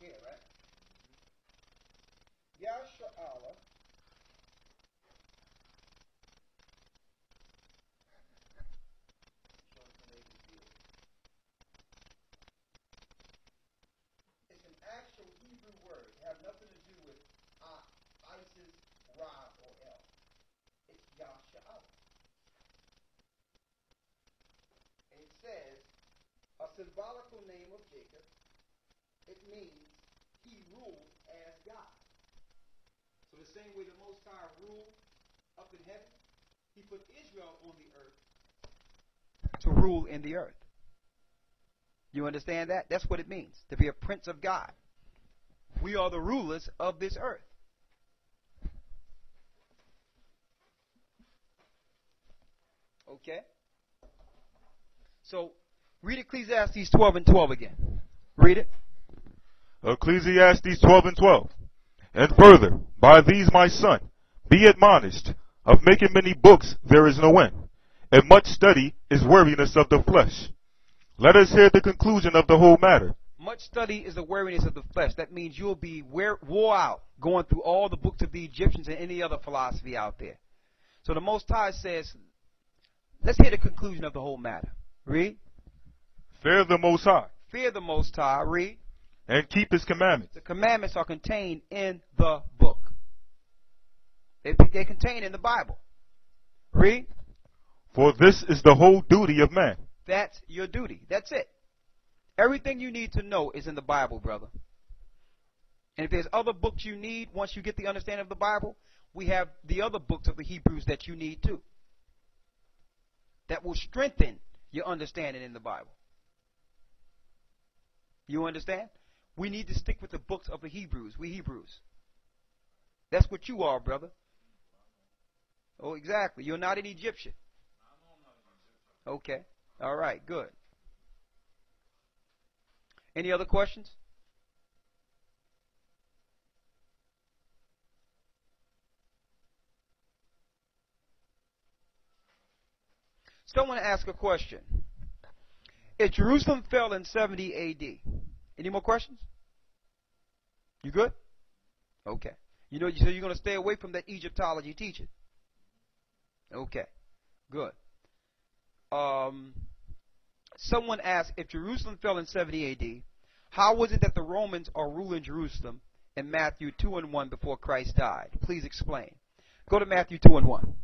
Here, right? Yasha'Allah it's an actual Hebrew word. It has nothing to do with Isis, Ra, or El. It's Yasha'Allah. And it says, a symbolical name of Jacob. It means he ruled as God. So the same way the Most High ruled up in heaven, he put Israel on the earth to rule in the earth. You understand that? That's what it means, to be a prince of God. We are the rulers of this earth. Okay? So, read Ecclesiastes 12 and 12 again. Read it. Ecclesiastes 12 and 12. And further, by these, my son, be admonished, of making many books there is no end, and much study is weariness of the flesh. Let us hear the conclusion of the whole matter. Much study is the weariness of the flesh. That means you'll be wore out going through all the books of the Egyptians and any other philosophy out there. So the Most High says, let's hear the conclusion of the whole matter. Read. Fear the Most High. Fear the Most High. Read. And keep his commandments. The commandments are contained in the book. They're contained in the Bible. Read. For this is the whole duty of man. That's your duty. That's it. Everything you need to know is in the Bible, brother. And if there's other books you need, once you get the understanding of the Bible, we have the other books of the Hebrews that you need too. That will strengthen your understanding in the Bible. You understand? We need to stick with the books of the Hebrews. We Hebrews. That's what you are, brother. Oh, exactly. You're not an Egyptian. Okay. All right. Good. Any other questions? Someone asked a question. If Jerusalem fell in 70 A.D., any more questions? You good? Okay. So you're going to stay away from that Egyptology teaching? Okay. Good. Someone asked, if Jerusalem fell in 70 A.D., how was it that the Romans are ruling Jerusalem in Matthew 2 and 1 before Christ died? Please explain. Go to Matthew 2 and 1.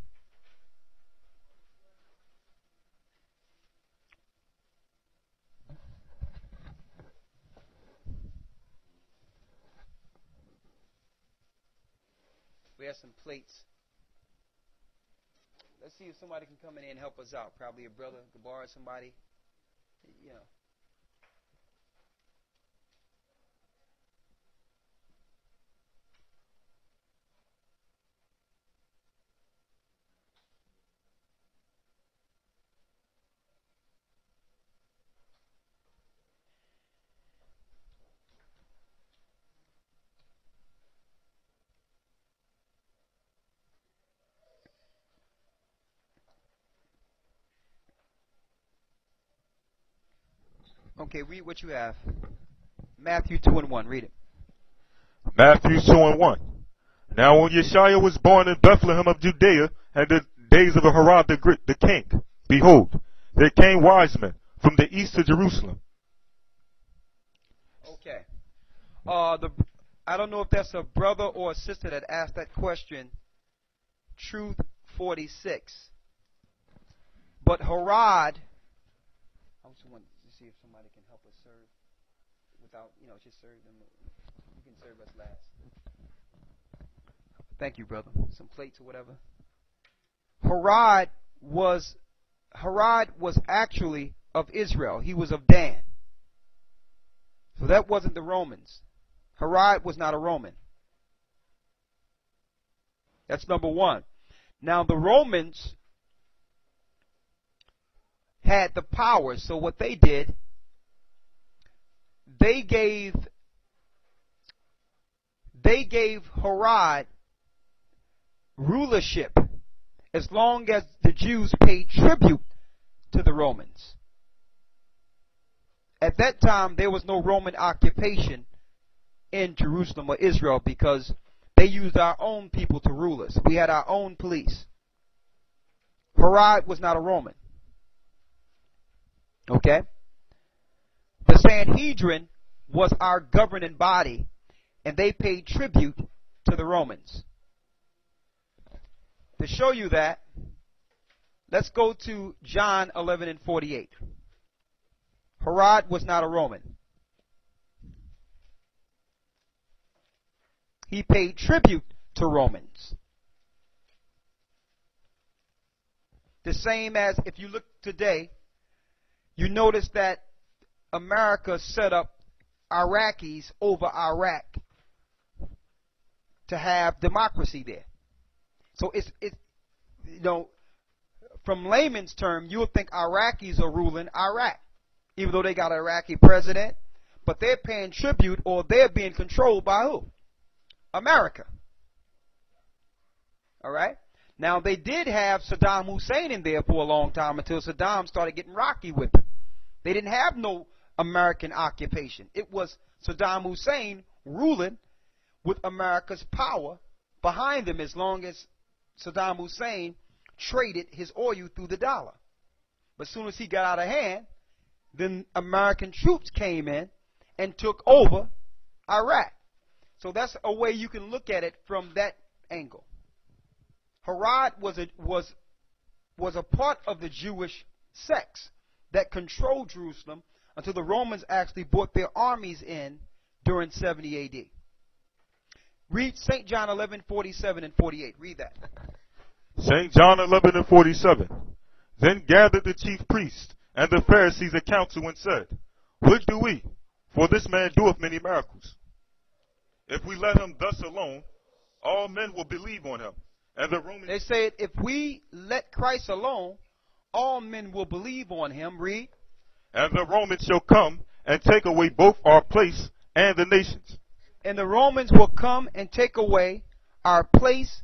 We have some plates. Let's see if somebody can come in here and help us out. Probably a brother, Gabar, or somebody. You know. Okay, read what you have. Matthew 2 and 1. Read it. Matthew 2 and 1. Now when Yeshua was born in Bethlehem of Judea, and the days of Herod the king, behold, there came wise men from the east to Jerusalem. Okay. I don't know if that's a brother or a sister that asked that question. Truth 46. But Herod, I just want to see if somebody can help us serve without, just serve them. You can serve us last. Thank you, brother. Some plates or whatever. Herod was actually of Israel. He was of Dan. So that wasn't the Romans. Herod was not a Roman. That's number one. Now the Romans had the power, so what they did, they gave Herod rulership as long as the Jews paid tribute to the Romans. At that time, there was no Roman occupation in Jerusalem or Israel because they used our own people to rule us. We had our own police. Herod was not a Roman. Okay? The Sanhedrin was our governing body, and they paid tribute to the Romans. To show you that, let's go to John 11 and 48. Herod was not a Roman. He paid tribute to Romans. The same as if you look today, you notice that America set up Iraqis over Iraq to have democracy there. So it's you know, from layman's term, you would think Iraqis are ruling Iraq, even though they got an Iraqi president, but they're paying tribute or they're being controlled by who? America. All right? Now, they did have Saddam Hussein in there for a long time until Saddam started getting rocky with it. They didn't have no American occupation. It was Saddam Hussein ruling with America's power behind him as long as Saddam Hussein traded his oil through the dollar. But as soon as he got out of hand, then American troops came in and took over Iraq. So that's a way you can look at it from that angle. Herod was a part of the Jewish sects that controlled Jerusalem until the Romans actually brought their armies in during 70 A.D. Read St. John 11, 47 and 48. Read that. St. John 11 and 47. Then gathered the chief priests and the Pharisees a council and said, What do we? For this man doeth many miracles. If we let him thus alone, all men will believe on him. And the Romans... They said, if we let Christ alone, all men will believe on him. Read. And the Romans shall come and take away both our place and the nations. And the Romans will come and take away our place